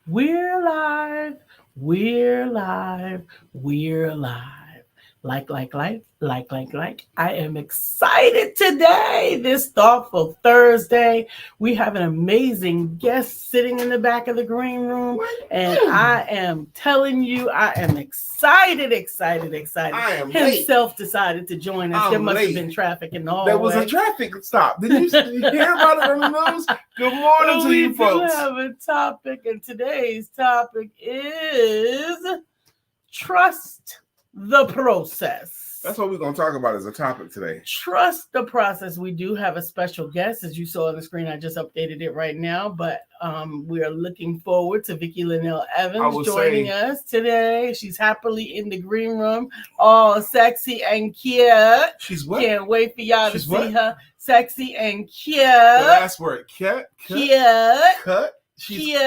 We're live. We're live. We're live. Like. I am excited today, this thoughtful Thursday. We have an amazing guest sitting in the back of the green room, and I am telling you, I am excited. I am Himself decided to join us. There must have been traffic in the hallway. There was a traffic stop. Did you hear about it on the news? Good morning to you folks. We do have a topic, and today's topic is trust the process. That's what we're going to talk about as a topic today. Trust the process. We do have a special guest, as you saw on the screen. I just updated it right now, but we are looking forward to Vickie L. Evans joining us today. She's happily in the green room, all sexy and cute. She's what? Can't wait for y'all to see her. Sexy and cute. The last word, cute. Cut. She's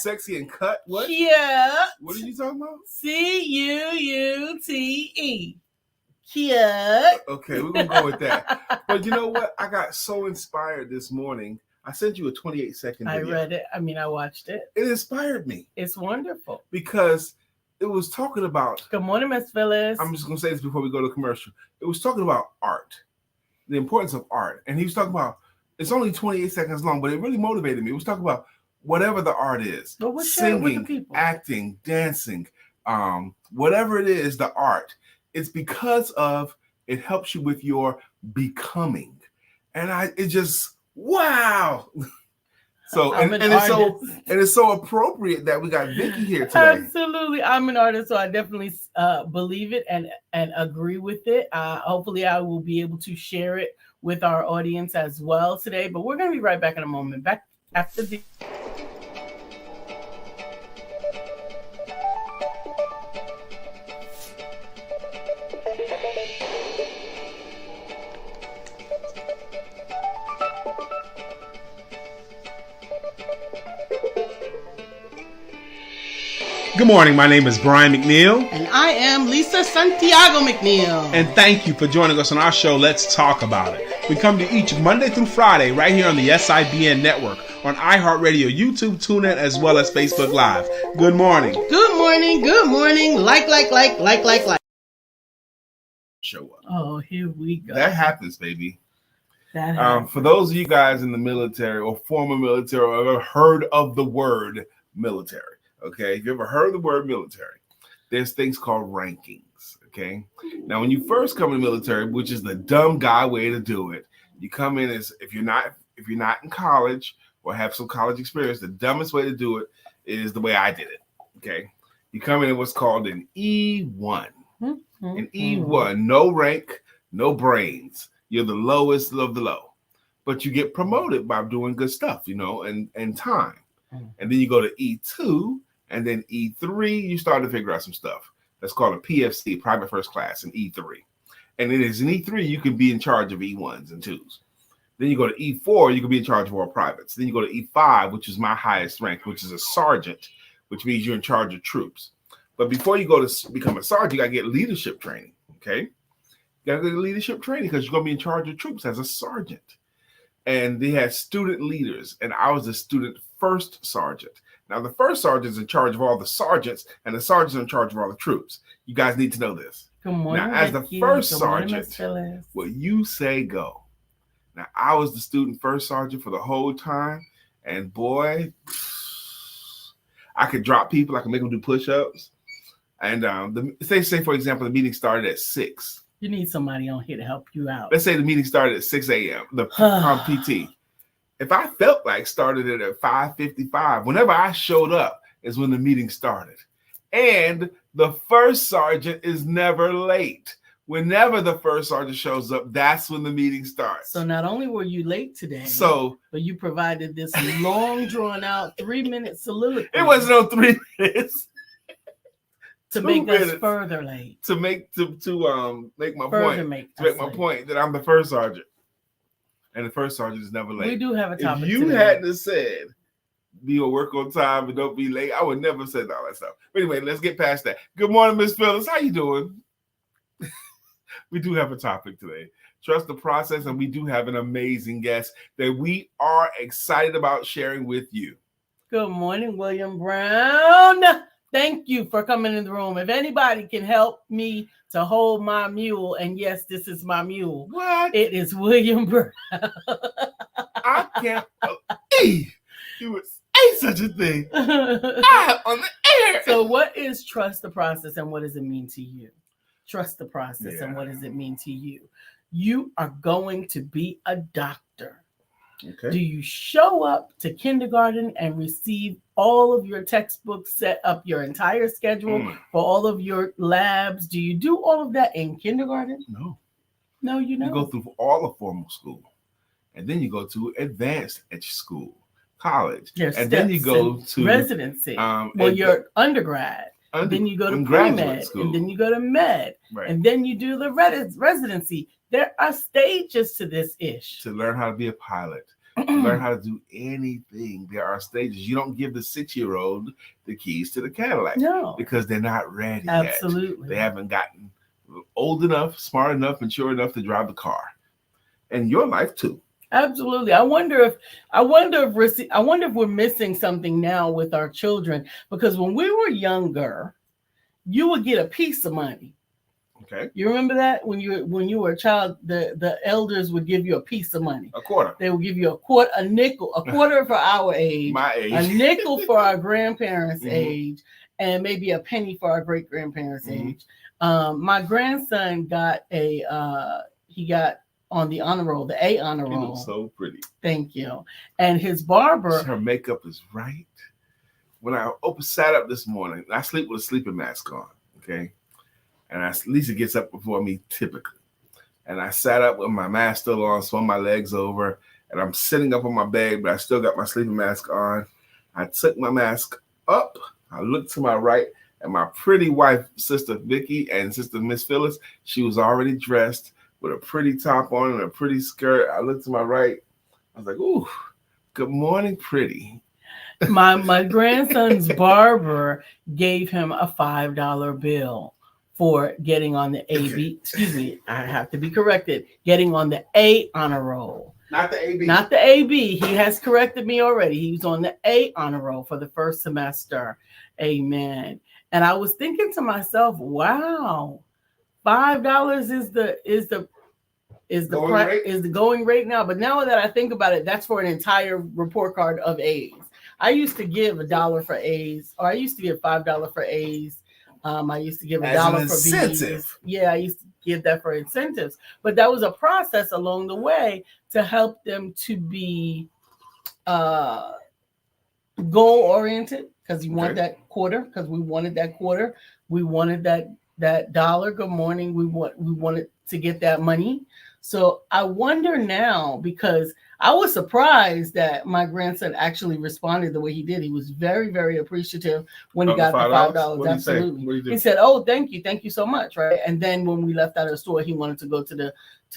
sexy and cut. What? Cute. What are you talking about? Cuute. Cute. Okay, we're going to go with that. But you know what? I got so inspired this morning. I sent you a 28-second video. I read it. I watched it. It inspired me. It's wonderful. Because it was talking about... Good morning, Miss Phyllis. I'm just going to say this before we go to commercial. It was talking about art. The importance of art. And he was talking about... It's only 28 seconds long, but it really motivated me. It was talking about whatever the art is. Well, singing, acting, dancing, whatever it is, the art. It's because of it helps you with your becoming. And it just, wow. So it's so appropriate that we got Vickie here today. Absolutely. I'm an artist, so I definitely believe it and agree with it. Hopefully I will be able to share it with our audience as well today. But we're going to be right back in a moment. Back after the... Good morning. My name is Brian McNeill. And I am Lisa Santiago McNeill. And thank you for joining us on our show, Let's Talk About It. We come to each Monday through Friday right here on the SIBN network, on iHeartRadio, YouTube, TuneIn, as well as Facebook Live. Good morning. Good morning. Good morning. Like. Show up. Oh, here we go. That happens, baby. That happens. For those of you guys in the military or former military or ever heard of the word military, okay, if you ever heard the word military, there's things called rankings, okay? Now, when you first come in the military, which is the dumb guy way to do it, you come in as if you're not in college or have some college experience, the dumbest way to do it is the way I did it, okay? You come in at what's called an E1. An E1, no rank, no brains. You're the lowest of the low. But you get promoted by doing good stuff, and time. And then you go to E2, and then E3, you start to figure out some stuff. That's called a PFC, private first class, in E3. And it is in E3, you can be in charge of E1s and 2s. Then you go to E4, you can be in charge of all privates. Then you go to E5, which is my highest rank, which is a sergeant, which means you're in charge of troops. But before you go to become a sergeant, you got to get leadership training, okay? You got to get leadership training because you're going to be in charge of troops as a sergeant. And they had student leaders, and I was the student first sergeant. Now, the first sergeant is in charge of all the sergeants, and the sergeants are in charge of all the troops. You guys need to know this. Good morning, now, as the first sergeant, what you say go. Now, I was the student first sergeant for the whole time, and boy, I could drop people. I could make them do push-ups. And say, for example, the meeting started at 6. You need somebody on here to help you out. Let's say the meeting started at 6 a.m., the PT. If I felt like started it at 5:55, whenever I showed up is when the meeting started. And the first sergeant is never late. Whenever the first sergeant shows up, that's when the meeting starts. So not only were you late today, but you provided this long, drawn-out 3-minute soliloquy. It wasn't no 3 minutes. To make us further late. To make my point that I'm the first sergeant. And the first sergeant is never late. We do have a topic. If you hadn't said be on work on time and don't be late, I would never have said all that stuff. But anyway, let's get past that. Good morning, Miss Phyllis. How you doing? We do have a topic today. Trust the process, and we do have an amazing guest that we are excited about sharing with you. Good morning, William Brown. Thank you for coming in the room. If anybody can help me to hold my mule, and yes, this is my mule. What? It is William Brown. I can't believe you would say such a thing. I'm on the air. So what is trust the process and what does it mean to you? Trust the process and what does it mean to you? You are going to be a doctor. Okay. Do you show up to kindergarten and receive all of your textbooks, set up your entire schedule for all of your labs? Do you do all of that in kindergarten? No. No, you don't. You go through all of formal school. And then you go to advanced school, college. And then you go to residency. Your undergrad. Then you go to pre-med. And then you go to med. Right. And then you do the residency. There are stages to this ish. To learn how to be a pilot, to learn how to do anything, there are stages. You don't give the 6-year-old the keys to the Cadillac. No. Because they're not ready yet. Absolutely. They haven't gotten old enough, smart enough, mature enough to drive the car. And your life too. Absolutely. I wonder if we're missing something now with our children, because when we were younger, you would get a piece of money. Okay. You remember that when you were a child, the elders would give you a piece of money. A quarter. They would give you a nickel, a quarter for our age, my age, a nickel for our grandparents' age, and maybe a penny for our great grandparents' age. My grandson got he got on the honor roll, the A honor roll. She looks so pretty. Thank you. And his barber. Her makeup is right. When I sat up this morning, I sleep with a sleeping mask on, okay? And Lisa gets up before me typically. And I sat up with my mask still on, swung my legs over, and I'm sitting up on my bed, but I still got my sleeping mask on. I took my mask up. I looked to my right, and my pretty wife, Sister Vickie, and Sister Miss Phyllis, she was already dressed with a pretty top on and a pretty skirt. I looked to my right. I was like, ooh, good morning, pretty. My grandson's barber gave him a $5 bill for getting on the AB. Excuse me, I have to be corrected. Getting on the A honor roll. Not the AB. Not the AB. He has corrected me already. He was on the A honor roll for the first semester. Amen. And I was thinking to myself, wow, $5 is the going rate now. But now that I think about it, that's for an entire report card of A's. I used to give $1 for A's, or I used to give $5 for A's. I used to give $1 for B's. Yeah, I used to give that for incentives. But that was a process along the way to help them to be goal oriented, because you want that quarter, because we wanted that quarter. We wanted that dollar. Good morning. We wanted to get that money. So I wonder now, because I was surprised that my grandson actually responded the way he did. He was very, very appreciative when he got the $5. Absolutely. He said, "Oh, thank you so much." Right. And then when we left out of the store, he wanted to go to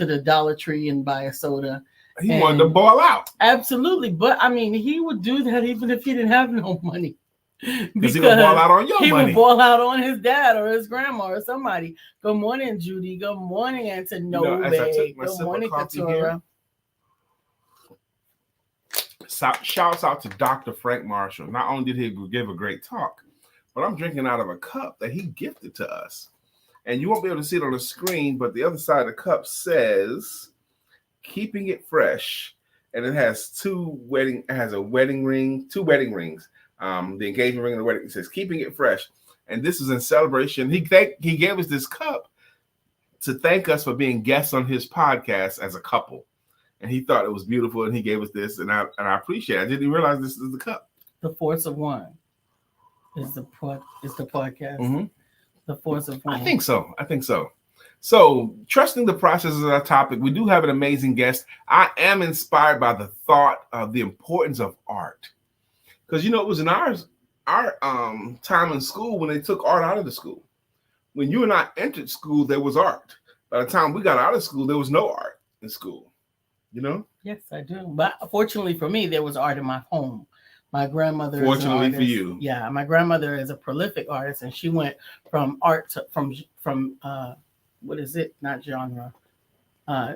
the Dollar Tree and buy a soda. He wanted to ball out. Absolutely. But I mean, he would do that even if he didn't have no money. Because he would ball out on your money. He would ball out on his dad or his grandma or somebody. Good morning, Judy. Good morning, Antonobe. Good morning, Katura. Shouts out to Dr. Frank Marshall. Not only did he give a great talk, but I'm drinking out of a cup that he gifted to us. And you won't be able to see it on the screen, but the other side of the cup says, "Keeping it fresh." And it has two wedding rings. The engagement ring and the wedding. It says, "Keeping it fresh." And this is in celebration. He gave us this cup to thank us for being guests on his podcast as a couple. And he thought it was beautiful, and he gave us this, and I appreciate it. I didn't realize this is the cup. The Force of One is the podcast. Mm-hmm. The Force of One. I think so. So, trusting the process is our topic. We do have an amazing guest. I am inspired by the thought of the importance of art. Because, it was in our time in school when they took art out of the school. When you and I entered school, there was art. By the time we got out of school, there was no art in school. Yes, I do. But fortunately for me, there was art in my home. My grandmother. Fortunately for you. Yeah, my grandmother is a prolific artist, and she went from art to from what is it? Not genre.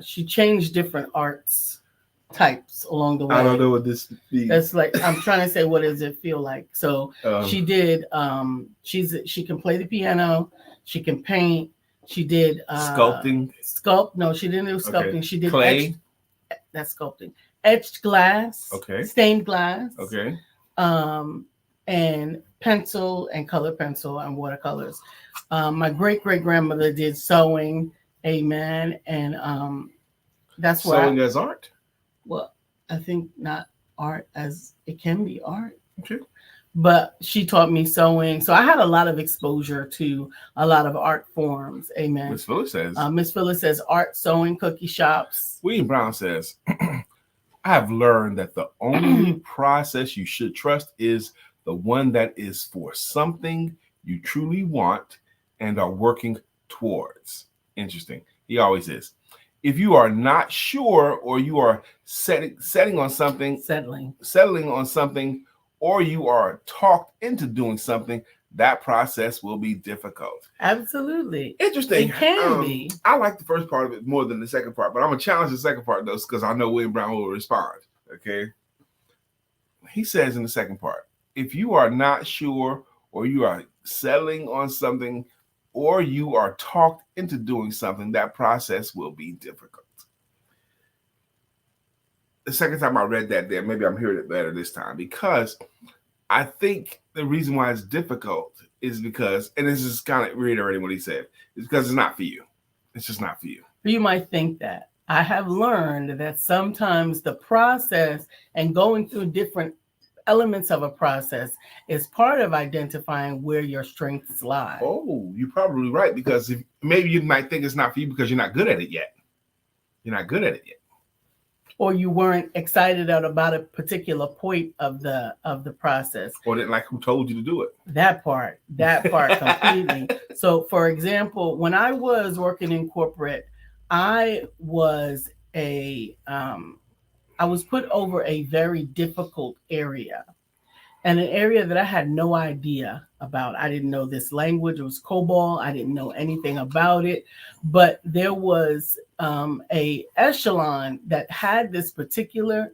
She changed different arts types along the way. I don't know what this means. That's like, I'm trying to say, what does it feel like? So she did, she can play the piano, she can paint, she did sculpting. No, she didn't do sculpting. Okay. She did clay. That's sculpting. Etched glass. Okay. Stained glass. Okay. And pencil and color pencil and watercolors. My great-great-grandmother did sewing. Amen. And that's why sewing as art? Well, I think not art as it can be art. Okay. But she taught me sewing. So I had a lot of exposure to a lot of art forms. Amen. Miss Phyllis says. Miss Phyllis says art, sewing, cookie shops. William Brown says, I have learned that the only process you should trust is the one that is for something you truly want and are working towards. Interesting. He always is. If you are not sure, or you are settling on something, or you are talked into doing something, that process will be difficult. Absolutely. Interesting. It can be. I like the first part of it more than the second part, but I'm going to challenge the second part, though, because I know William Brown will respond. Okay. He says in the second part, if you are not sure, or you are settling on something, or you are talked into doing something, that process will be difficult. The second time I read that there, maybe I'm hearing it better this time, because I think the reason why it's difficult is because, and this is kind of reiterating what he said, is because it's not for you. It's just not for you. You might think that. I have learned that sometimes the process and going through different elements of a process is part of identifying where your strengths lie. Oh, you're probably right, because maybe you might think it's not for you because you're not good at it yet. You're not good at it yet. Or you weren't excited about a particular point of the process. Or didn't like who told you to do it. That part completely. So for example, when I was working in corporate, I was put over a very difficult area, and an area that I had no idea about. I didn't know this language. It was COBOL. I didn't know anything about it, but there was a echelon that had this particular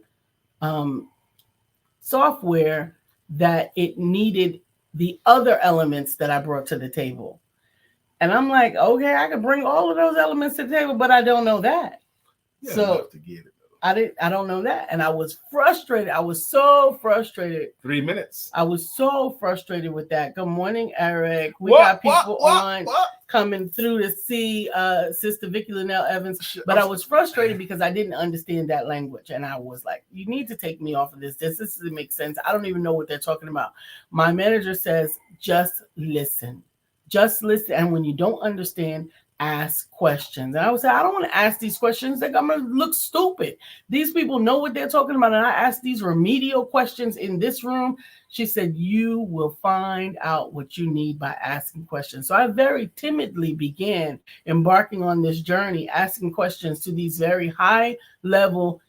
software that it needed the other elements that I brought to the table. And I'm like, okay, I can bring all of those elements to the table, but I don't know that. Yeah, so to get it. I don't know that. And I was frustrated. I was so frustrated. 3 minutes. I was so frustrated with that. Good morning, Eric. We got people coming through to see Sister Vickie L. Evans. But I was frustrated because I didn't understand that language. And I was like, you need to take me off of this. This doesn't make sense. I don't even know what they're talking about. My manager says, just listen. Just listen. And when you don't understand, ask questions. And I would say, I don't want to ask these questions. Like, I'm going to look stupid. These people know what they're talking about. And I asked these remedial questions in this room. She said, you will find out what you need by asking questions. So I very timidly began embarking on this journey, asking questions to these very high level,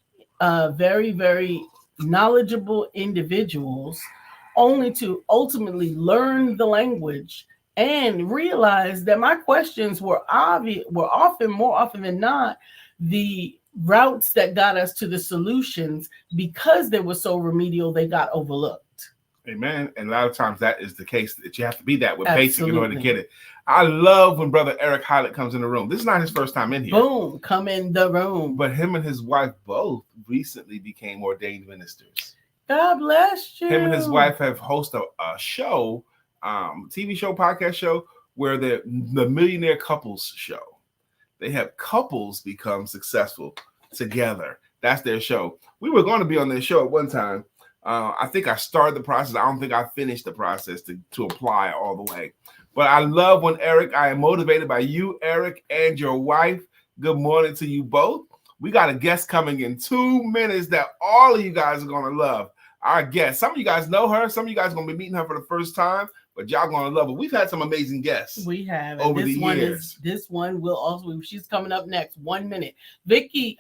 very, very knowledgeable individuals, only to ultimately learn the language and realize that my questions were often, more often than not, the routes that got us to the solutions, because they were so remedial, they got overlooked. Amen. And a lot of times that is the case, that you have to be that with basic in order to get it. I love when Brother Eric Hylett comes in the room. This is not his first time in here. Boom, come in the room. But him and his wife both recently became ordained ministers. God bless you. Him and his wife have hosted a show, TV show, podcast show, where the Millionaire Couples Show. They have couples become successful together. That's their show. We were going to be on their show at one time. I think I started the process. I don't think I finished the process to apply all the way. But I love when I am motivated by you, Eric, and your wife. Good morning to you both. We got a guest coming in 2 minutes that all of you guys are going to love. Our guest. Some of you guys know her. Some of you guys are going to be meeting her for the first time. But y'all gonna love it. We've had some amazing guests. We have over the years. This one will also. She's coming up next. 1 minute. Vickie,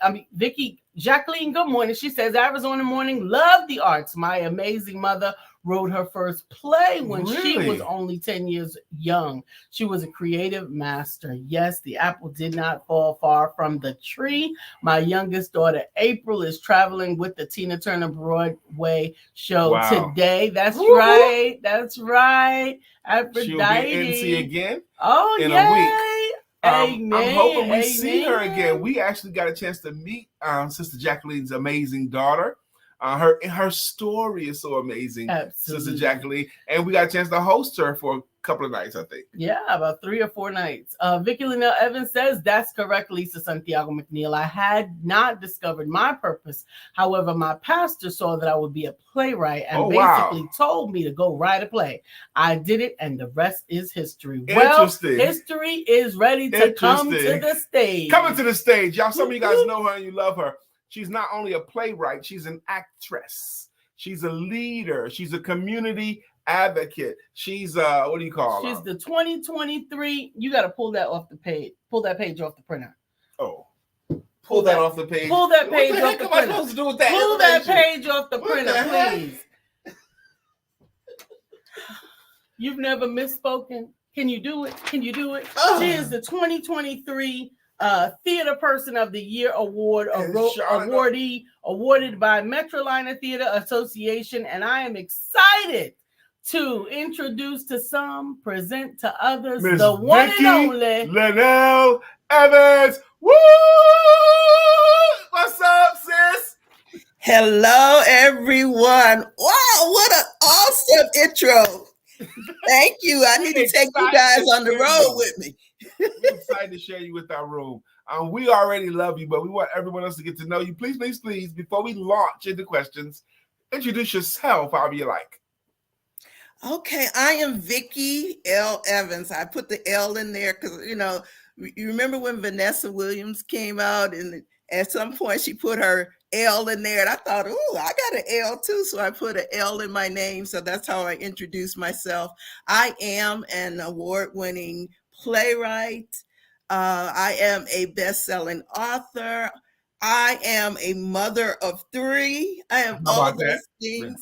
Jacqueline. Good morning. She says, Arizona morning. Love the arts. My amazing mother wrote her first play when she Really? was only 10 years young. She was a creative master. Yes, the apple did not fall far from the tree. My youngest daughter, April, is traveling with the Tina Turner Broadway show today. That's right. That's right. Aphrodite. She'll be in NC again in a week. Amen. I'm hoping we see her again. We actually got a chance to meet Sister Jacqueline's amazing daughter. Her story is so amazing, Sister Jacqueline, and we got a chance to host her for a couple of nights, I think. Yeah, about 3 or 4 nights. Vickie L. Evans says, that's correct, Lisa Santiago McNeill. I had not discovered my purpose. However, my pastor saw that I would be a playwright and basically told me to go write a play. I did it, and the rest is history. Well, history is ready to come to the stage. Coming to the stage. Y'all, some of you guys know her and you love her. She's not only a playwright, she's an actress. She's a leader. She's a community advocate. She's what do you call her? She's the 2023. You got to pull that off the page. Pull that page off the printer. Oh, pull that off the page. Pull that page off the printer. What am I supposed to do with that? Pull that page off the printer, please. You've never misspoken. Can you do it? Can you do it? She is the 2023 Theater Person of the Year award awardee, awarded by Metroliner Theater Association, and I am excited to introduce to some, present to others, Ms. the one Vickie and only L. Evans. Woo! What's up, sis? Hello, everyone. Wow, what an awesome intro. Thank you. I need to take you guys on the road with me. We're excited to share you with our room. We already love you, but we want everyone else to get to know you. Please, please, please, before we launch into questions, introduce yourself however you like. Okay, I am Vickie L. Evans. I put the L in there because, you remember when Vanessa Williams came out and at some point she put her L in there and I thought, oh, I got an L too. So I put an L in my name. So that's how I introduce myself. I am an award-winning playwright. I am a best-selling author. I am a mother of 3. I am all those things.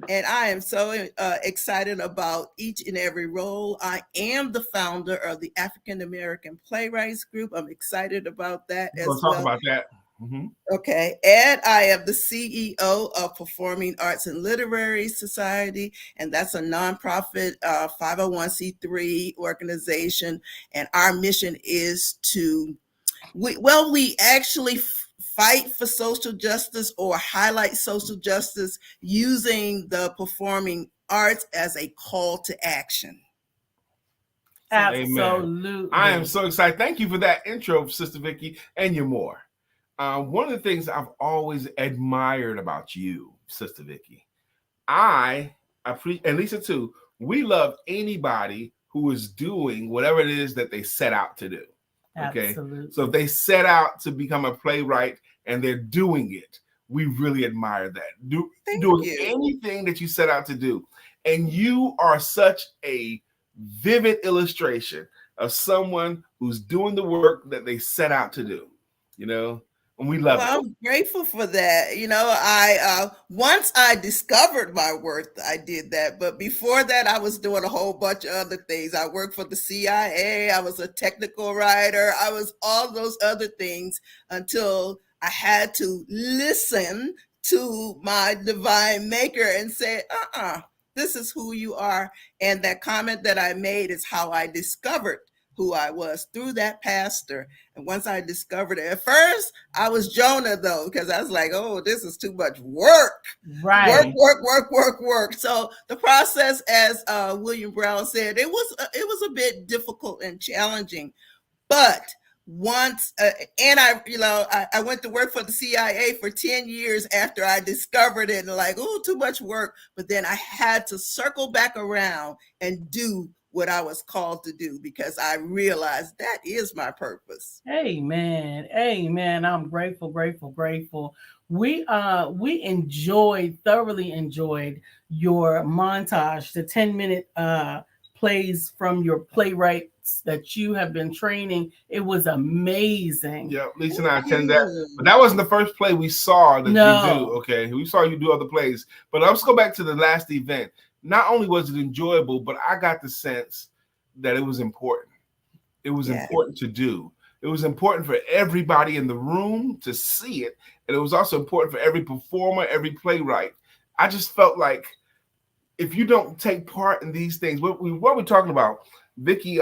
And I am so excited about each and every role. I am the founder of the African American Playwrights Group. I'm excited about that as well. We'll talk about that. Mm-hmm. Okay, and I am the CEO of Performing Arts and Literary Society, and that's a nonprofit 501c3 organization. And our mission is to, we actually fight for social justice or highlight social justice using the performing arts as a call to action. Absolutely. Amen. I am so excited. Thank you for that intro, Sister Vickie, and you're more. One of the things I've always admired about you, Sister Vickie, I appreciate, and Lisa too, we love anybody who is doing whatever it is that they set out to do. Okay. Absolutely. So if they set out to become a playwright and they're doing it, we really admire that. Doing anything that you set out to do. And you are such a vivid illustration of someone who's doing the work that they set out to do, and we love it. I'm grateful for that. I once I discovered my worth, I did that. But before that, I was doing a whole bunch of other things. I worked for the CIA. I was a technical writer. I was all those other things until I had to listen to my divine maker and say, this is who you are. And that comment that I made is how I discovered who I was, through that pastor. And once I discovered it, at first I was Jonah though, because I was like, oh, this is too much work. Right. Work. So the process, as William Brown said, it was a bit difficult and challenging. But once, and I went to work for the CIA for 10 years after I discovered it, and like, oh, too much work. But then I had to circle back around and do what I was called to do, because I realized that is my purpose. Amen. I'm grateful. We thoroughly enjoyed your montage, the 10-minute plays from your playwrights that you have been training. It was amazing. Yeah, Lisa and I attended that. But that wasn't the first play we saw that you do. Okay, we saw you do other plays. But let's go back to the last event. not only was it enjoyable, but I got the sense that it was important. It was important to do. It was important for everybody in the room to see it. And it was also important for every performer, every playwright. I just felt like if you don't take part in these things, what we're talking about, Vickie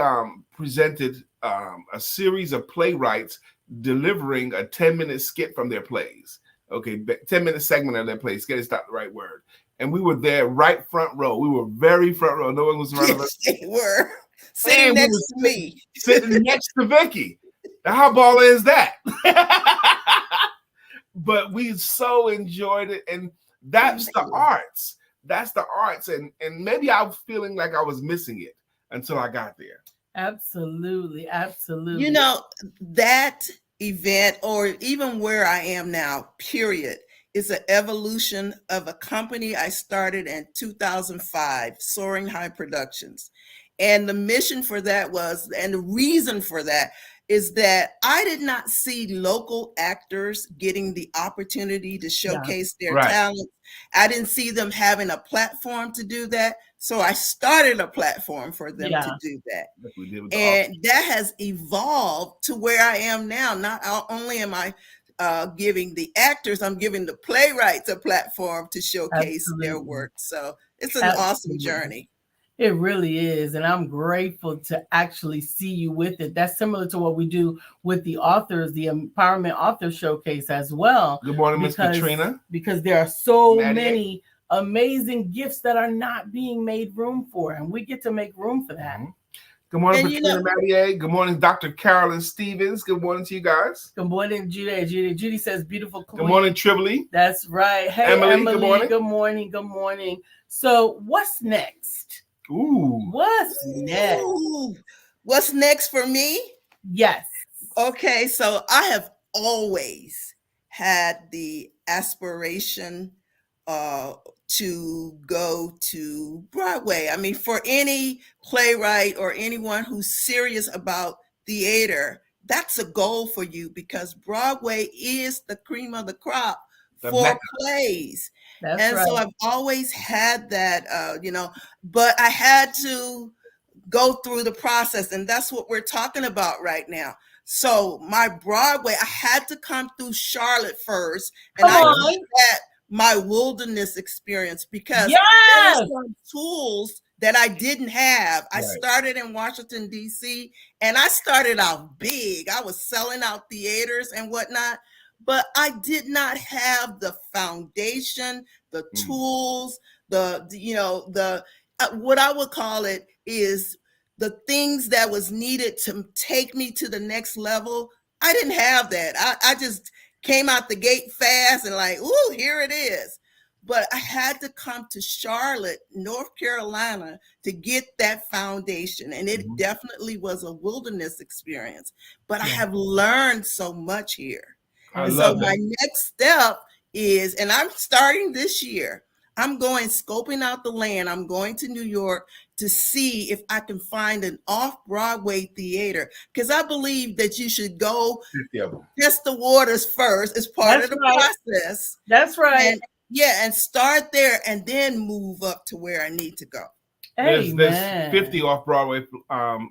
presented a series of playwrights delivering a 10-minute skit from their plays. Okay, 10-minute segment of their plays. Skit is not the right word. And we were there right front row. We were very front row. No one was around us. They were sitting next to me. Sitting next to Vickie. Now, how baller is that? But we so enjoyed it. And that's the arts. That's the arts. And maybe I was feeling like I was missing it until I got there. Absolutely. Absolutely. You know, that event, or even where I am now, period, is an evolution of a company I started in 2005, Soaring High Productions. And the mission for that was, and the reason for that is that I did not see local actors getting the opportunity to showcase their talents. I didn't see them having a platform to do that. So I started a platform for them to do that. And that has evolved to where I am now. Not only am I giving the actors, I'm giving the playwrights a platform to showcase their work. So it's an awesome journey. It really is. And I'm grateful to actually see you with it. That's similar to what we do with the authors, the Empowerment Author Showcase as well. Good morning, Miss Katrina. Because there are so many amazing gifts that are not being made room for. And we get to make room for that. Good morning, Katrina Mattier. Good morning, Dr. Carolyn Stevens. Good morning to you guys. Good morning, Judy. Judy says, beautiful queen. Good morning, Trivoli. That's right. Hey, Emily. Good morning. Good morning. Good morning. So what's next? What's next? What's next for me? Yes. Okay, so I have always had the aspiration to go to Broadway. I mean, for any playwright or anyone who's serious about theater, that's a goal for you, because Broadway is the cream of the crop for plays. So I've always had that, but I had to go through the process, and that's what we're talking about right now. So my Broadway, I had to come through Charlotte first, and I did that my wilderness experience, because there are some tools that I didn't have. I started in Washington, D.C., and I started out big. I was selling out theaters and whatnot. But I did not have the foundation, the tools, what I would call it is the things that was needed to take me to the next level. I didn't have that. I just came out the gate fast and like, ooh, here it is. But I had to come to Charlotte, North Carolina, to get that foundation. And it definitely was a wilderness experience. But I have learned so much here. So my next step is, and I'm starting this year, I'm going scoping out the land. I'm going to New York to see if I can find an off-Broadway theater, because I believe that you should go test the waters first as part of the process. That's right. And start there and then move up to where I need to go. There's 50 off-Broadway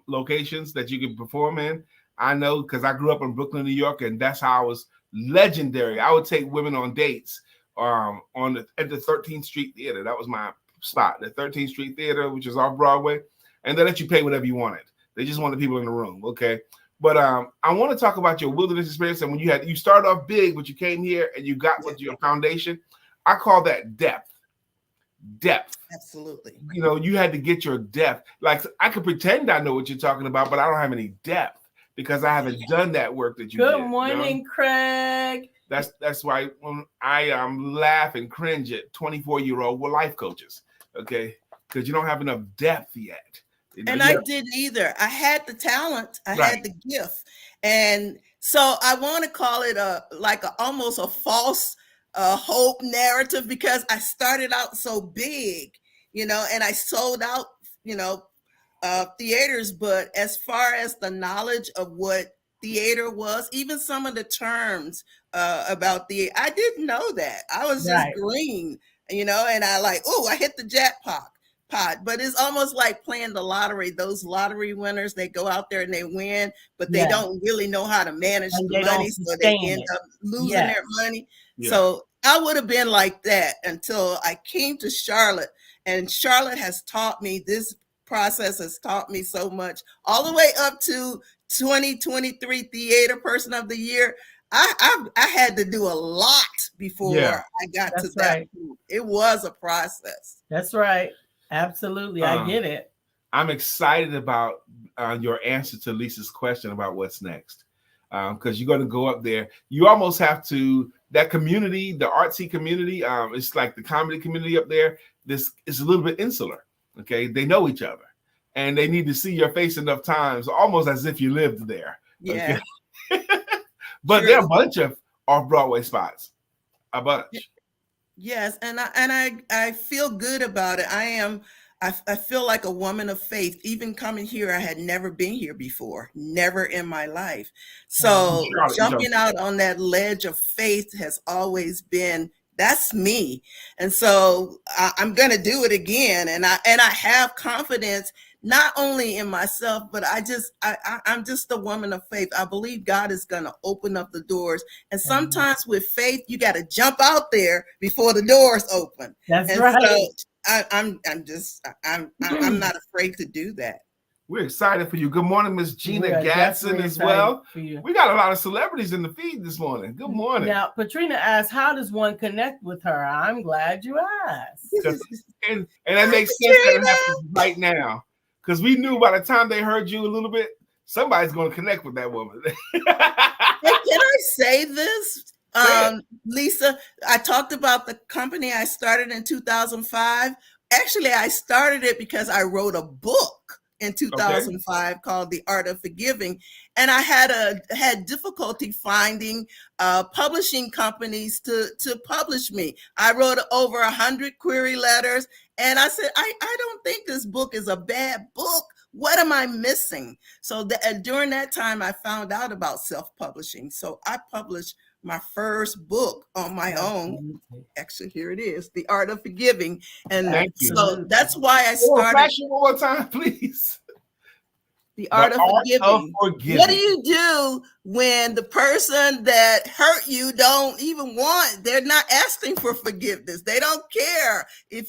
locations that you can perform in. I know, because I grew up in Brooklyn, New York, and that's how I was legendary. I would take women on dates at the 13th Street Theater. That was my spot, the 13th Street Theater, which is off Broadway, and they let you pay whatever you wanted. They just wanted people in the room, okay? But I want to talk about your wilderness experience, and when you started off big, but you came here and you got with your foundation. I call that depth. Absolutely. You had to get your depth. Like, I could pretend I know what you're talking about, but I don't have any depth, because I haven't done that work that you did. Good morning, Craig. That's why when I laugh and cringe at 24-year-old life coaches, okay? Because you don't have enough depth yet. And I didn't either. I had the talent. I had the gift. And so I want to call it almost a false hope narrative, because I started out so big, and I sold out, theaters. But as far as the knowledge of what theater was, even some of the terms about I didn't know that. I was just green, and I I hit the jackpot. jackpot, but it's almost like playing the lottery. Those lottery winners, they go out there and they win, but they don't really know how to manage the money, so they end up losing their money. So I would have been like that until I came to Charlotte, and Charlotte has taught me, this process has taught me so much, all the way up to 2023 Theater Person of the Year. I had to do a lot before I got to that. It was a process. That's right. Absolutely. I get it. I'm excited about your answer to Lisa's question about what's next. Because you're going to go up there. You almost have to, that community, the artsy community, it's like the comedy community up there. This is a little bit insular. Okay. They know each other and they need to see your face enough times, almost as if you lived there. Yeah. Okay? But there are a bunch of off-Broadway spots. A bunch. Yes. And I feel good about it. I feel like a woman of faith. Even coming here, I had never been here before, never in my life. So jumping out on that ledge of faith has always been, that's me. And so I'm going to do it again. And I have confidence, not only in myself, but I'm just a woman of faith. I believe God is going to open up the doors. And sometimes with faith, you got to jump out there before the doors open. That's right. So I'm not afraid to do that. We're excited for you. Good morning, Miss Gina Gadsden as well. We got a lot of celebrities in the feed this morning. Good morning. Now, Patrina asked, how does one connect with her? I'm glad you asked. and that makes sense that it happens right now. Because we knew by the time they heard you a little bit, somebody's going to connect with that woman. Hey, can I say this? Lisa, I talked about the company I started in 2005. Actually, I started it because I wrote a book in 2005 called The Art of Forgiving. And I had difficulty finding publishing companies to publish me. I wrote over 100 query letters. And I said, I don't think this book is a bad book. What am I missing? So during that time, I found out about self-publishing. So I published my first book on my own. Actually, here it is, The Art of Forgiving. And so that's why I started. One more time, please. The Art of Forgiving. What do you do when the person that hurt you don't even they're not asking for forgiveness. They don't care if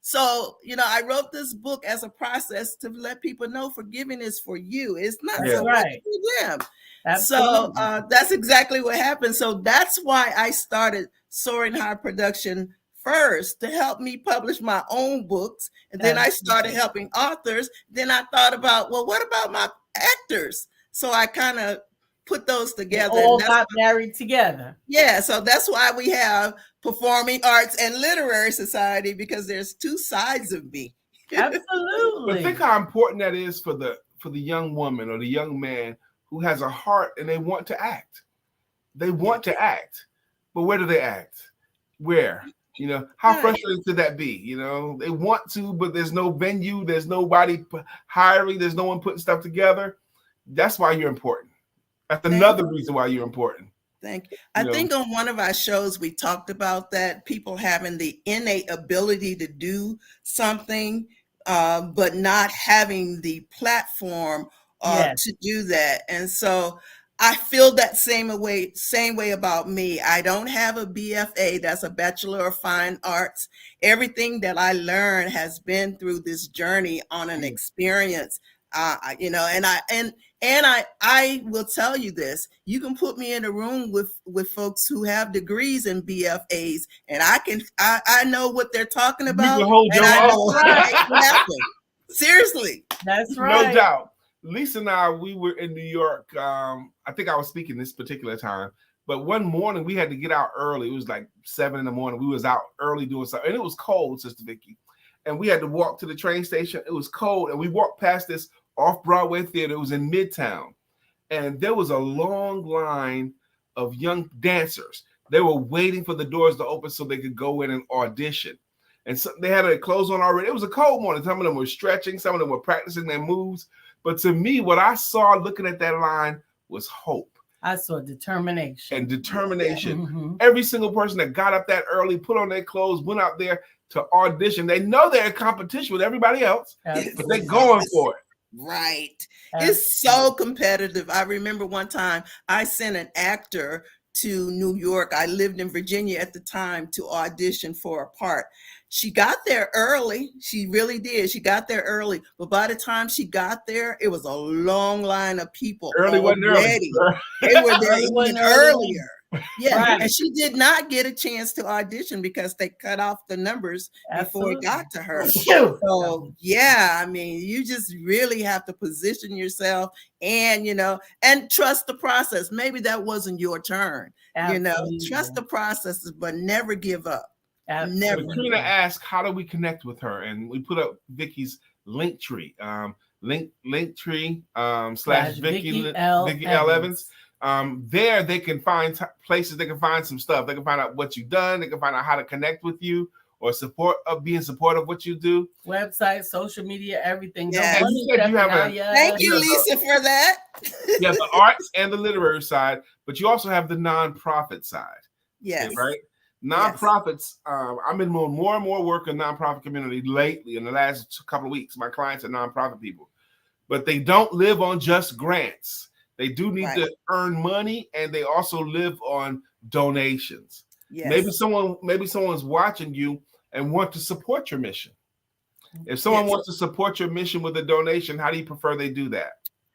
So, I wrote this book as a process to let people know forgiving is for you. It's not so much for them. Absolutely. So that's exactly what happened. So that's why I started Soaring High Production first, to help me publish my own books. And then I started helping authors. Then I thought about, well, what about my actors? So I kind of put those together. They all got married together. Yeah, so that's why we have Performing Arts and Literary Society, because there's two sides of me. Absolutely. But think how important that is for the young woman or the young man who has a heart and they want to act. They want to act, but where do they act? Where? How frustrating could that be? They want to, but there's no venue, there's nobody hiring, there's no one putting stuff together. That's why you're important. That's another reason why you're important. Thank you. I think on one of our shows, we talked about that, people having the innate ability to do something, but not having the platform to do that. And so I feel that same way about me. I don't have a BFA, that's a Bachelor of Fine Arts. Everything that I learned has been through this journey on an experience. And I will tell you this, you can put me in a room with folks who have degrees in BFAs, and I know what they're talking about. And I know what happen. Seriously. That's right. No doubt. Lisa and I, we were in New York. I think I was speaking this particular time, but one morning we had to get out early. It was like 7 a.m. We was out early doing something, and it was cold, Sister Vickie. And we had to walk to the train station. It was cold, and we walked past this off-Broadway theater. It was in Midtown, and there was a long line of young dancers. They were waiting for the doors to open so they could go in and audition. And so they had their clothes on already. It was a cold morning. Some of them were stretching. Some of them were practicing their moves. But to me, what I saw looking at that line was hope. I saw determination. And determination. Mm-hmm. Every single person that got up that early, put on their clothes, went out there, to audition. They know they're in competition with everybody else, but they're going for it. Right. It's so competitive. I remember one time I sent an actor to New York. I lived in Virginia at the time to audition for a part. She got there early. She really did. She got there early. But by the time she got there, it was a long line of people. Early wasn't early. They were there even earlier. Yeah, Right. and she did not get a chance to audition because they cut off the numbers before it got to her. So yeah, I mean, you just really have to position yourself and, you know, and trust the process. Maybe that wasn't your turn. Absolutely. You know, trust the processes, but never give up. Absolutely. Never. Katrina asked, how do we connect with her? And we put up Vickie's Linktree, Linktree / Vickie L Evans. There they can find places, they can find some stuff. They can find out what you've done. They can find out how to connect with you or be in support of what you do. Website, social media, everything. Yeah. You said you have Thank you, Lisa, for that. You have the arts and the literary side, but you also have the nonprofit side. Yes. Right? Nonprofits, I'm in more and more work in the nonprofit community lately in the last couple of weeks. My clients are nonprofit people, but they don't live on just grants. They do need to earn money, and they also live on donations. Yes. Maybe someone's watching you and want to support your mission. If someone wants to support your mission with a donation, how do you prefer they do that?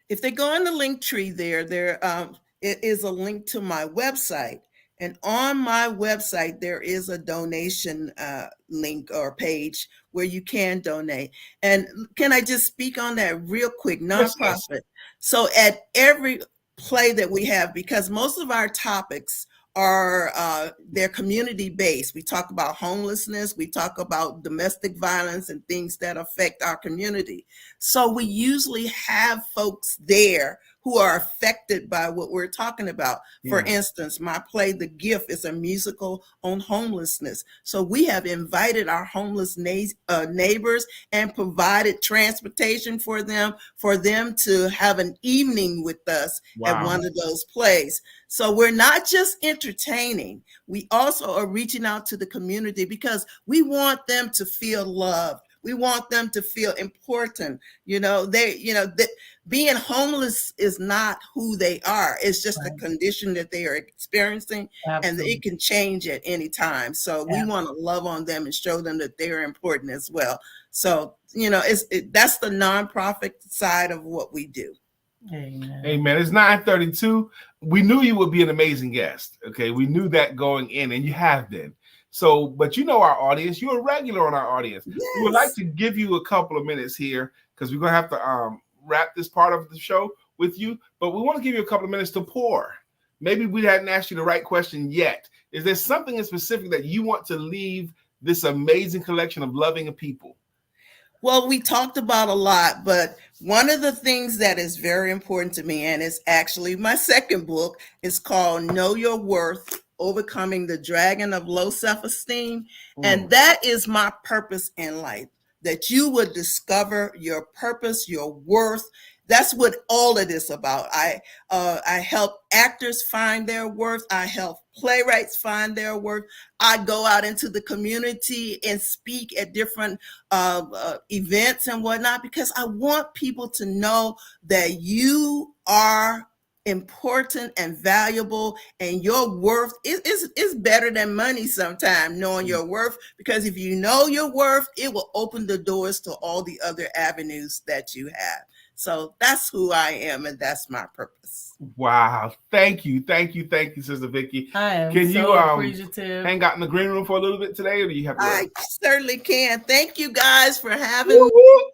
If they go on the Linktree there it is a link to my website. And on my website, there is a donation link or page where you can donate. And can I just speak on that real quick? Nonprofit. Yes. So at every play that we have, because most of our topics are they're community based. We talk about homelessness, we talk about domestic violence and things that affect our community. So we usually have folks there who are affected by what we're talking about. Yeah. For instance, my play, The Gift, is a musical on homelessness. So we have invited our homeless neighbors and provided transportation for them to have an evening with us at one of those plays. So we're not just entertaining, we also are reaching out to the community because we want them to feel loved. We want them to feel important. Being homeless is not who they are. It's just a condition that they are experiencing. Absolutely. And it can change at any time. So we want to love on them and show them that they're important as well. So, that's the nonprofit side of what we do. Amen. It's 9:32. We knew you would be an amazing guest. Okay. We knew that going in, and you have been. So, but our audience, you're a regular on our audience. Yes. We would like to give you a couple of minutes here because we're going to have to wrap this part of the show with you, but we want to give you a couple of minutes to pour. Maybe we hadn't asked you the right question yet. Is there something in specific that you want to leave this amazing collection of loving people? Well, we talked about a lot, but one of the things that is very important to me, and it's actually my second book, is called Know Your Worth, Overcoming the Dragon of Low Self-Esteem. And that is my purpose in life, that you would discover your purpose, your worth. That's what all of this about. I help actors find their worth. I help playwrights find their worth. I go out into the community and speak at different events and whatnot, because I want people to know that you are important and valuable, and your worth is better than money sometimes, knowing your worth, because if you know your worth, it will open the doors to all the other avenues that you have. So that's who I am, and that's my purpose. Wow. Thank you, Sister Vickie. I am Can so appreciative. Hang out in the green room for a little bit today, or do you have to? I certainly can. Thank you guys for having me.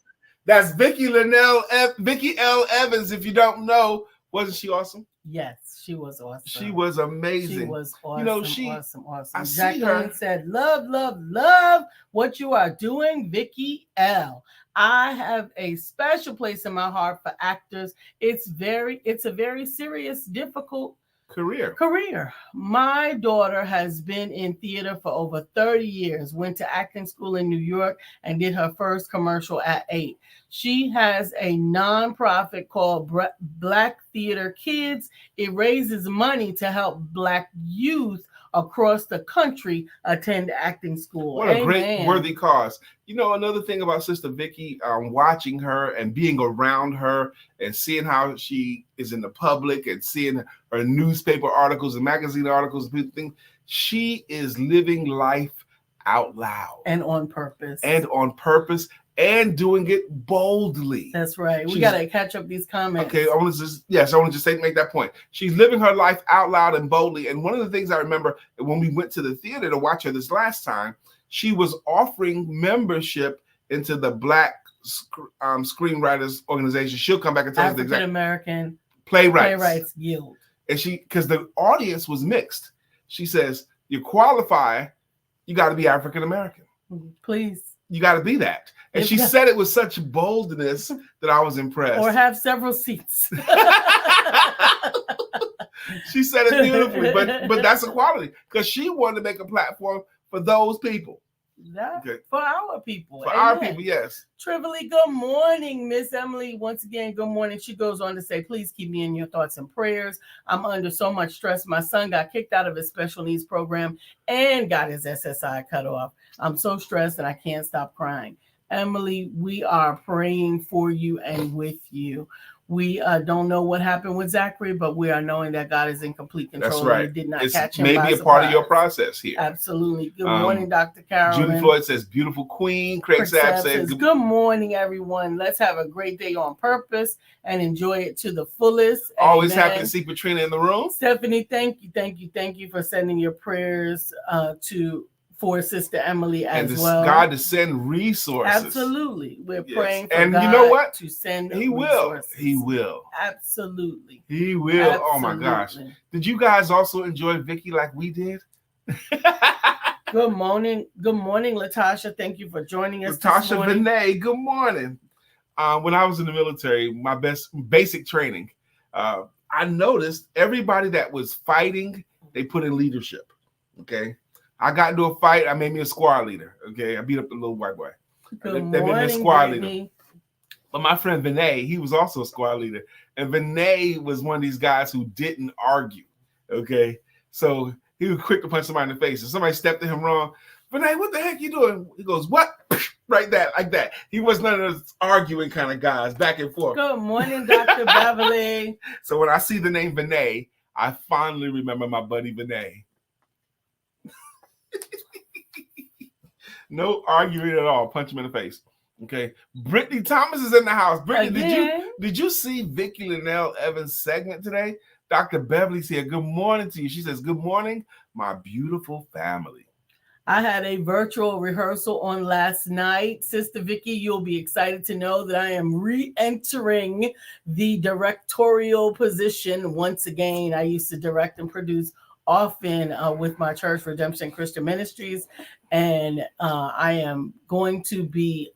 That's Vickie L Evans. If you don't know, wasn't she awesome? Yes, she was awesome. She was amazing. She was awesome. I Jacqueline said, love what you are doing, Vickie L. I have a special place in my heart for actors. It's a very serious, difficult career. My daughter has been in theater for over 30 years, went to acting school in New York and did her first commercial at 8. She has a nonprofit called Black Theater Kids. It raises money to help Black youth across the country attend acting school. What a great worthy cause. You know, another thing about Sister Vickie, watching her and being around her and seeing how she is in the public and seeing her newspaper articles and magazine articles, things, she is living life out loud. And on purpose. And doing it boldly. That's right. We got to catch up these comments. Okay, I want to just make that point. She's living her life out loud and boldly. And one of the things I remember when we went to the theater to watch her this last time, she was offering membership into the Black Screenwriters Organization. She'll come back and tell us the exact African-American Playwrights Guild. And because the audience was mixed, she says, you qualify, you got to be African-American. Please. You got to be that. And she said it with such boldness that I was impressed. Or have several seats. She said it beautifully, but that's a quality because she wanted to make a platform for those people. For our people. For our people, yes. Trivily, good morning, Miss Emily. Once again, good morning. She goes on to say, please keep me in your thoughts and prayers. I'm under so much stress. My son got kicked out of his special needs program and got his SSI cut off. I'm so stressed and I can't stop crying. Emily, we are praying for you and with you. We don't know what happened with Zachary, but we are knowing that God is in complete control. That's right. It did not catch him maybe a part of your process here. Absolutely. Good morning, Dr. Carolyn. Judy Floyd says, beautiful queen. Craig Sapp says, good morning, everyone. Let's have a great day on purpose and enjoy it to the fullest. Always happy to see Patrina in the room. Stephanie, thank you for sending your prayers for Sister Emily as well. God to send resources. Absolutely. We're praying for and God you know what? To send resources. He will. Absolutely. He will. Absolutely. Oh my gosh. Did you guys also enjoy Vickie like we did? Good morning. Good morning, Latasha. Thank you for joining us. Latasha Vinay, good morning. When I was in the military, my basic training, I noticed everybody that was fighting, they put in leadership. Okay. I got into a fight. I made me a squad leader. Okay, I beat up the little white boy. Good they morning, made me a squad baby. leader. But my friend Vinay, he was also a squad leader, and Vinay was one of these guys who didn't argue. Okay, so he was quick to punch somebody in the face. If somebody stepped to him wrong, Vinay, what the heck you doing? He goes, what? Right that, like that. He was none of those arguing kind of guys, back and forth. Good morning, Dr. Beverly. So when I see the name Vinay, I fondly remember my buddy Vinay. No arguing at all. Punch him in the face. Okay. Brittany Thomas is in the house. Brittany, did you see Vickie L. Evans' segment today? Dr. Beverly's here. Good morning to you. She says, good morning, my beautiful family. I had a virtual rehearsal on last night. Sister Vickie, you'll be excited to know that I am re-entering the directorial position once again. I used to direct and produce often with my church, Redemption Christian Ministries, and I am going to be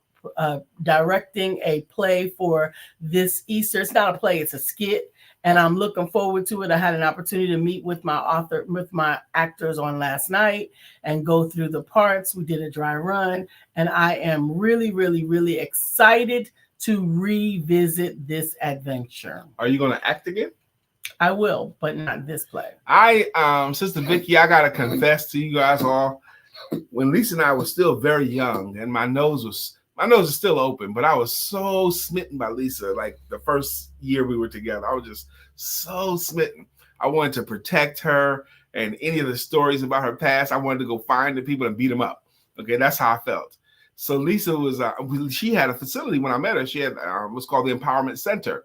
directing a play for this Easter. It's not a play, it's a skit, and I'm looking forward to it. I had an opportunity to meet with my actors on last night and go through the parts. We did a dry run, and I am really, really, really excited to revisit this adventure. Are you going to act again? I will, but not this play. Sister Vickie, I gotta confess to you guys all. When Lisa and I were still very young, and my nose is still open, but I was so smitten by Lisa. Like the first year we were together, I was just so smitten. I wanted to protect her, and any of the stories about her past, I wanted to go find the people and beat them up. Okay, that's how I felt. So Lisa was, she had a facility when I met her. She had what's called the Empowerment Center.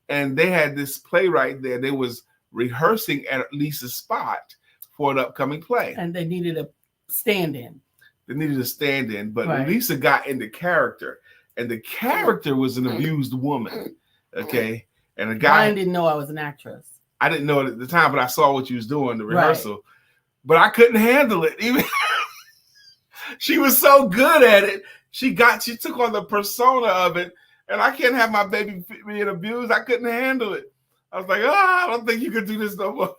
And they had this playwright there. They was rehearsing at Lisa's spot for an upcoming play. And they needed a stand-in. But right. Lisa got into character. And the character was an abused woman. Okay. And a guy. I didn't know I was an actress. I didn't know it at the time, but I saw what you was doing, the rehearsal. Right. But I couldn't handle it. Even she was so good at it. She took on the persona of it. And I can't have my baby being abused. I couldn't handle it. I was like, I don't think you could do this no more.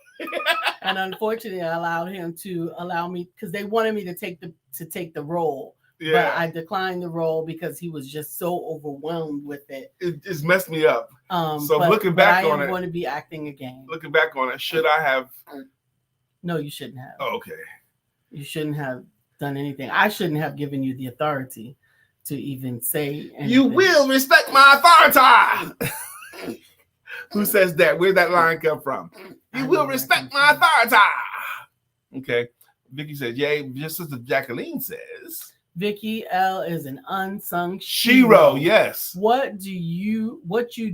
And unfortunately, I allowed him to allow me because they wanted me to take the role. Yeah. But I declined the role because he was just so overwhelmed with it. It just messed me up. So looking back on it, I am going to be acting again. Looking back on it, should I have No, you shouldn't have. Oh, okay. You shouldn't have done anything. I shouldn't have given you the authority to even say anything. You will respect my authority. Who says that? Where'd that line come from? You will respect my authority. Okay. Vickie says, yay. Just Sister Jacqueline says, Vickie L is an unsung Shiro. Yes. What you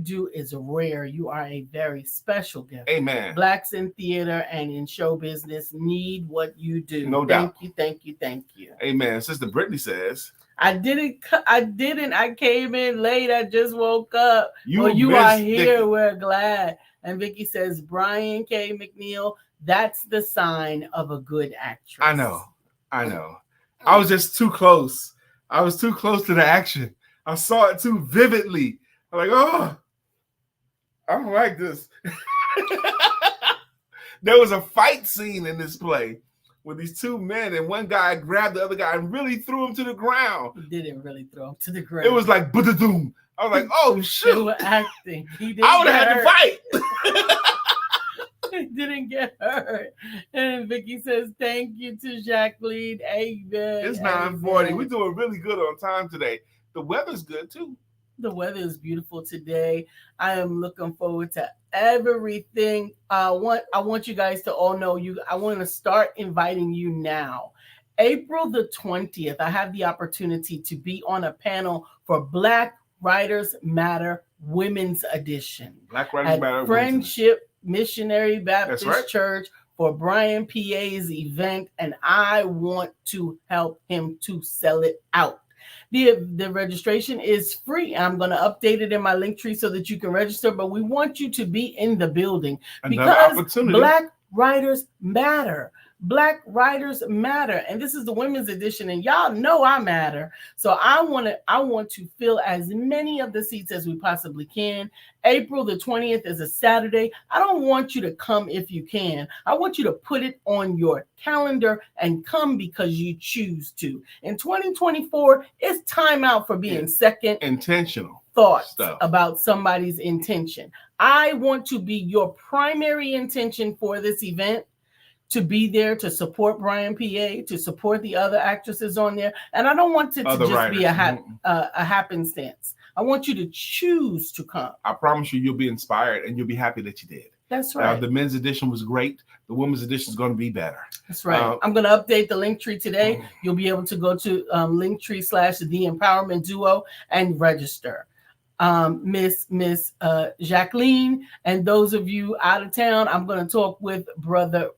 do is rare. You are a very special gift. Amen. Blacks in theater and in show business need what you do. No doubt. Thank you. Amen. Sister Brittany says, I didn't. I came in late. I just woke up. You are here. Vickie. We're glad. And Vickie says, Brian K. McNeill, that's the sign of a good actress. I know. I was just too close. I was too close to the action. I saw it too vividly. I'm like, oh, I don't like this. There was a fight scene in this play with these two men, and one guy grabbed the other guy and really threw him to the ground. He didn't really throw him to the ground. It was like, ba-da-doom. I was like, oh, shoot. They were acting. I would have had to fight. He didn't get hurt. And Vickie says, thank you to Jacqueline. Amen. It's 9:40. We're doing really good on time today. The weather's good, too. The weather is beautiful today. I am looking forward to everything. I want you guys to all know I want to start inviting you now. April the 20th, I have the opportunity to be on a panel for Black Writers Matter Women's Edition. Black Writers Matter Friendship Missionary Baptist Church for Brian PA's event, and I want to help him to sell it out. The registration is free. I'm going to update it in my link tree so that you can register, but we want you to be in the building because Black Writers Matter. Black Writers Matter, and this is the women's edition, and y'all know I matter. So I want to fill as many of the seats as we possibly can. April the 20th is a Saturday. I don't want you to come if you can. I want you to put it on your calendar and come because you choose to. In 2024, it's time out for being second intentional thoughts about somebody's intention. I want to be your primary intention for this event, to be there to support Brian PA, to support the other actresses on there. And I don't want it to just be a happenstance. I want you to choose to come. I promise you'll be inspired and you'll be happy that you did. That's right. The men's edition was great. The women's edition is going to be better. That's right. I'm going to update the link tree today. You'll be able to go to linktree/The Empowerment Duo and register. Miss Jacqueline, and those of you out of town, I'm going to talk with Brother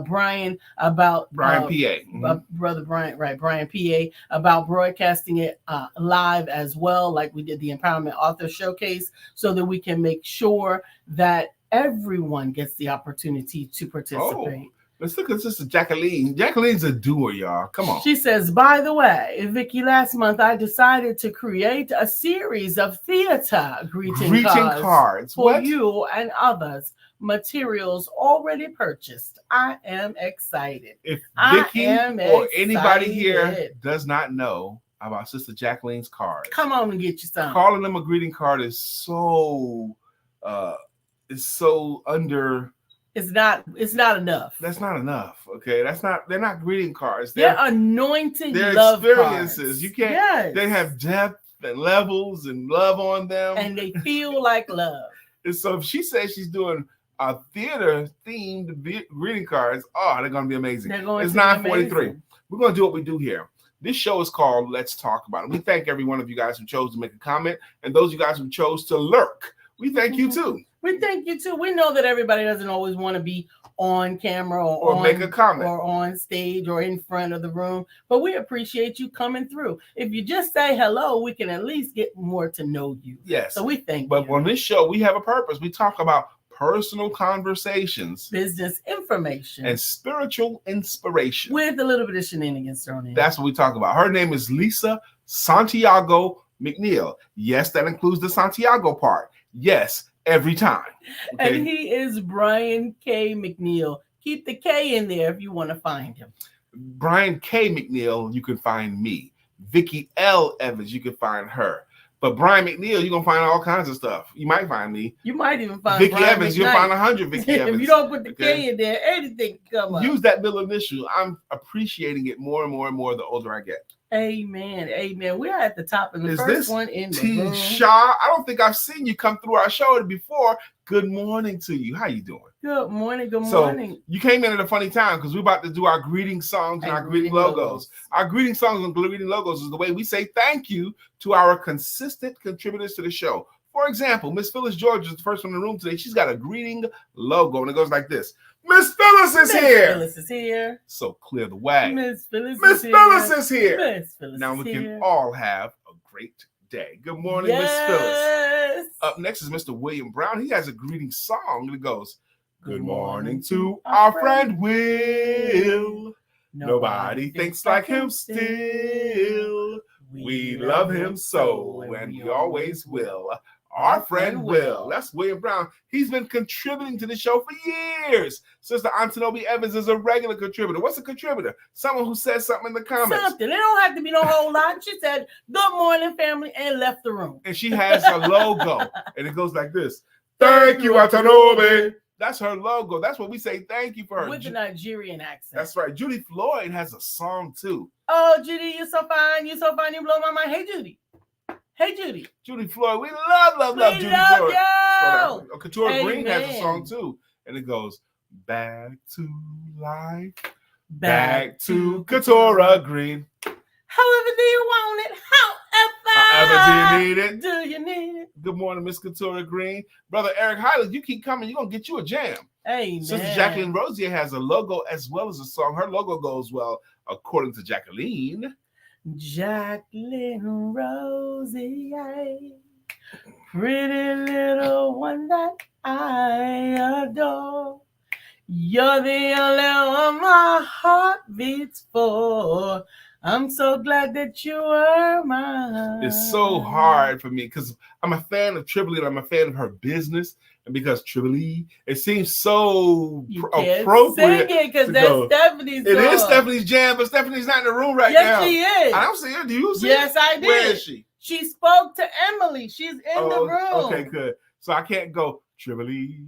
Brian about Brian PA. Brother Brian, right? Brian PA about broadcasting it live as well, like we did the Empowerment Author Showcase, so that we can make sure that everyone gets the opportunity to participate. Let's look at Sister Jacqueline. Jacqueline's a doer, y'all. Come on. She says, by the way, Vickie, last month I decided to create a series of theater greeting cards for you and others. Materials already purchased. I am excited. If Vickie or anybody here does not know about Sister Jacqueline's cards, come on and get you some. Calling them a greeting card is so under. It's not enough. That's not enough. Okay, they're not greeting cards. They're anointing love experiences. Cards. You can't. Yes. They have depth and levels and love on them, and they feel like love. And so if she says she's doing a theater themed greeting cards, they're going to be amazing. It's 9:43. We're going to do what we do here. This show is called Let's Talk About It. We thank every one of you guys who chose to make a comment, and those of you guys who chose to lurk. We thank you too. We thank you too. We know that everybody doesn't always want to be on camera or make a comment or on stage or in front of the room, but we appreciate you coming through. If you just say hello, we can at least get more to know you. Yes. So we thank you. But on this show, we have a purpose. We talk about personal conversations, business information, and spiritual inspiration with a little bit of shenanigans thrown in. That's what we talk about. Her name is Lisa Santiago McNeill. Yes, that includes the Santiago part. Yes, every time. Okay? And he is Brian K. McNeill. Keep the K in there if you want to find him. Brian K. McNeill, you can find me. Vickie L. Evans, you can find her. But Brian McNeill, you're going to find all kinds of stuff. You might find me. You might even find Vickie Brian Evans. McKnight. You'll find 100 Vickie Evans. If you don't put the K in there, anything can come up. Use that middle initial. I'm appreciating it more and more and more the older I get. Amen. Amen. We're at the top of the first one in the T. room. Shaw. I don't think I've seen you come through our show before. Good morning to you. How you doing? Good morning. Good morning. So you came in at a funny time because we're about to do our greeting songs and our greeting logos. Our greeting songs and greeting logos is the way we say thank you to our consistent contributors to the show. For example, Miss Phyllis George is the first one in the room today. She's got a greeting logo and it goes like this. Miss Phyllis is here. Phyllis is here. So clear the way. Miss Phyllis is here. Miss Phyllis now we here. can all have a great day. Good morning, Miss Phyllis. Up next is Mr. William Brown. He has a greeting song that goes, good morning to our friend Will. Nobody thinks like him still. We love him so, and we always will. Our friend Will. That's William Brown. He's been contributing to the show for years. Sister Antonobi Evans is a regular contributor. What's a contributor? Someone who says something in the comments. Something. It don't have to be no whole lot. She said, good morning, family, and left the room. And she has a logo, and it goes like this. Thank you, Antonobi. That's her logo. That's what we say thank you for her. With the Nigerian accent. That's right. Judy Floyd has a song, too. Oh, Judy, you're so fine. You're so fine. You blow my mind. Hey, Judy. Hey, Judy. Judy Floyd. We love Judy Floyd. You. Couture Green has a song, too. And it goes, back to life. Back to Couture Green. However do you want it? However do you need it? Do you need it? Good morning, Miss Couture Green. Brother Eric Hyland, you keep coming. You're going to get you a jam. Amen. Sister Jacqueline Rosier has a logo as well as a song. Her logo goes well, according to Jacqueline. Jacqueline Rosier, pretty little one that I adore. You're the only one my heart beats for. I'm so glad that you are mine. It's so hard for me because I'm a fan of Tripoli and I'm a fan of her business. And because Tripoli, it seems so appropriate. Sing it because that's Stephanie's song. It is Stephanie's jam, but Stephanie's not in the room right now. Yes, she is. I don't see her. Do you see her? Yes, I did. Where is she? She spoke to Emily. She's in the room. Okay, good. So I can't go, Tripoli,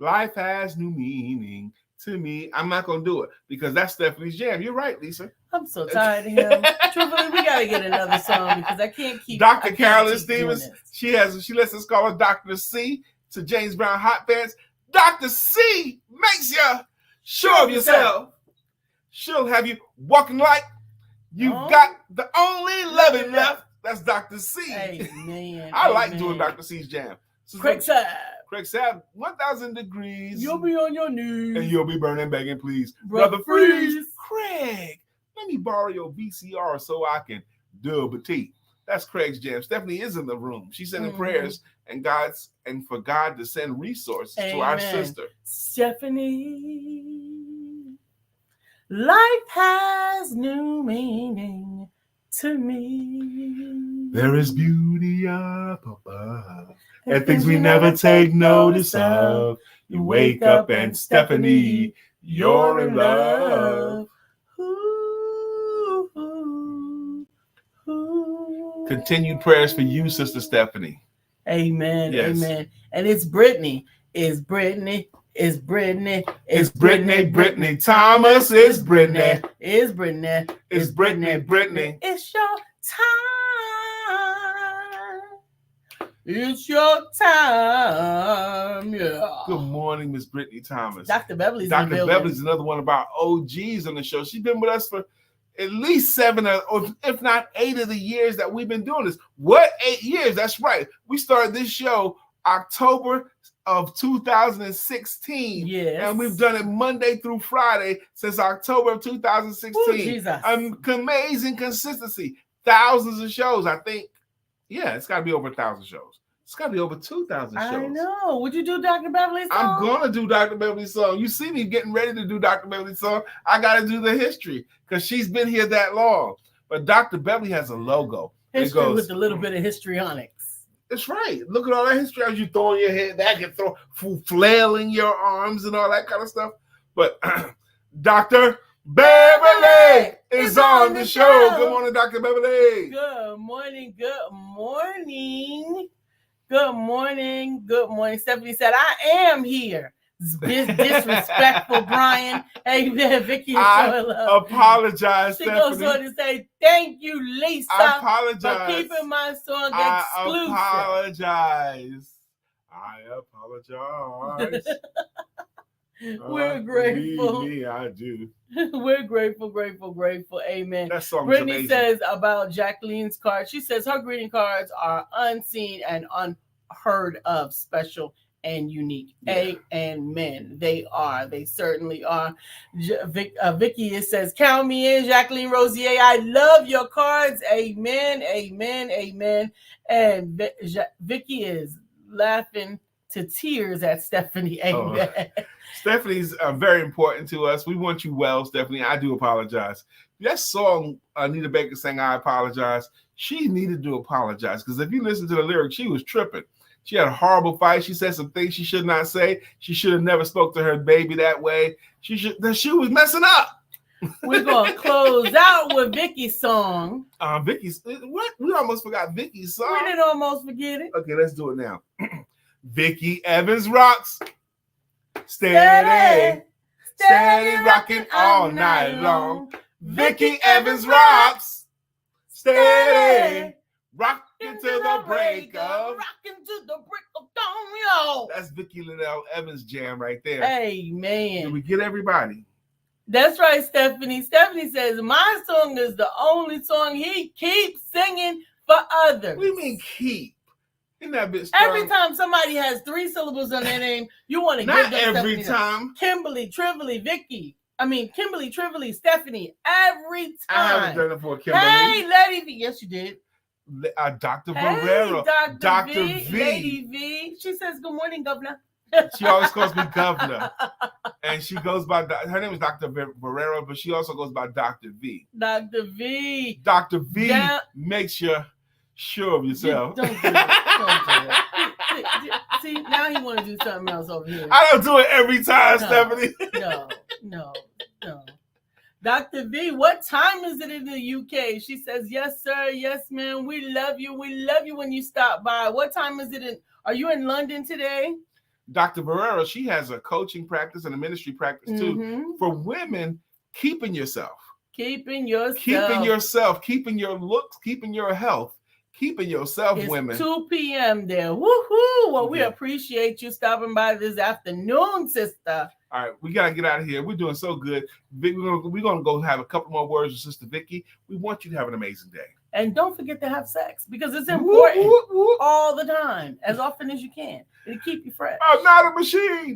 life has new meaning to me. I'm not going to do it because that's Stephanie's jam. You're right, Lisa. I'm so tired of him. Truthfully, we got to get another song because I can't keep. Dr. Carolyn Stevens, she lets us call her Dr. C to James Brown hot fans. Dr. C makes you sure of yourself. She'll have you walking like you've got the only loving left. That's Dr. C. Amen. I like doing Dr. C's jam. Craig Saab, 1,000 degrees. You'll be on your knees. And you'll be burning, begging, please. Brother Freeze. Craig, let me borrow your VCR so I can dub a tea. That's Craig's jam. Stephanie is in the room. She's sending prayers and for God to send resources to our sister. Stephanie, life has new meaning to me. There is beauty up above and things we never take notice of. You wake up and Stephanie, you're in love. Continued prayers for you, Sister Stephanie. Amen. Yes. Amen. And it's Brittany. It's Brittany. It's Brittany. It's Brittany. Brittany Thomas. It's Brittany. It's Brittany. It's Brittany. Brittany. It's your time. It's your time. Yeah. Good morning, Miss Brittany Thomas. Dr. Beverly's Dr. Beverly's another one of our OGs on the show. She's been with us for at least 7 or if not 8 of the years that we've been doing this. What 8 years? That's right. We started this show October of 2016. Yes. And we've done it Monday through Friday since October of 2016. Ooh, Jesus. Amazing consistency. Thousands of shows, I think. Yeah, it's got to be over 1,000 shows. It's got to be over 2,000 shows. I know. Would you do Dr. Beverly's song? I'm going to do Dr. Beverly's song. You see me getting ready to do Dr. Beverly's song. I got to do the history because she's been here that long. But Dr. Beverly has a logo. History with a little bit of histrionics. That's right. Look at all that history as you throwing your head back and flailing your arms and all that kind of stuff. But Dr. Beverly is on the show. Good morning, Dr. Beverly. Good morning. Good morning. Good morning. Good morning. Stephanie said, I am here. Disrespectful, Brian. Hey, man, Vickie. I apologize, She Stephanie. goes on to say, thank you, Lisa. I apologize. For keeping my song exclusive. I apologize. We're grateful. Me, I do. We're grateful. Amen. That song Brittany amazing. says about Jacqueline's card. She says her greeting cards are unseen and unheard of, special and unique. Yeah. Amen. They are. They certainly are. Vickie says, count me in, Jacqueline Rosier. I love your cards. Amen. And Vickie is laughing to tears at Stephanie. Amen. Stephanie's very important to us. We want you well, Stephanie. I do apologize. That song Anita Baker sang, I apologize. She needed to apologize because if you listen to the lyrics, she was tripping. She had a horrible fight. She said some things she should not say. She should have never spoke to her baby that way. She was messing up. We're going to close out with Vickie's song. Vickie's, what? We almost forgot Vickie's song. We didn't almost forget it. Okay, let's do it now. Vickie Evans rocks. Steady rocking all night long. Vickie Evans rocks. Steady rocking to the break of. Rocking to the break of dawn, yo. That's Vickie L. Evans' jam right there. Amen. Did we get everybody? That's right, Stephanie. Stephanie says, my song is the only song he keeps singing for others. What do you mean keep? Isn't that a bit strong? Every time somebody has 3 syllables on their name, you want to give them every time. Kimberly, Trivoli, Vickie. Kimberly, Trivoli, Stephanie. Every time. I haven't done it for Kimberly. Hey, Lady V. Yes, you did. Dr. Barrera. Dr. V. Lady V. She says, good morning, Governor. She always calls me Governor. And she goes by, her name is Dr. Barrera, but she also goes by Dr. V. Dr. V. Dr. V makes you sure of yourself. Don't do it. See, now he want to do something else over here. I don't do it every time, Stephanie. No. Dr. V, what time is it in the UK? She says, yes, sir. Yes, ma'am. We love you. We love you when you stop by. What time is it are you in London today? Dr. Barrera, she has a coaching practice and a ministry practice too. For women, keeping yourself, keeping your looks, keeping your health, keeping yourself, it's women. 2 p.m. there. Woohoo! Well, we appreciate you stopping by this afternoon, sister. All right, we gotta get out of here. We're doing so good. We're gonna go have a couple more words with Sister Vickie. We want you to have an amazing day. And don't forget to have sex because it's important all the time, as often as you can. It'll keep you fresh. I'm not a machine.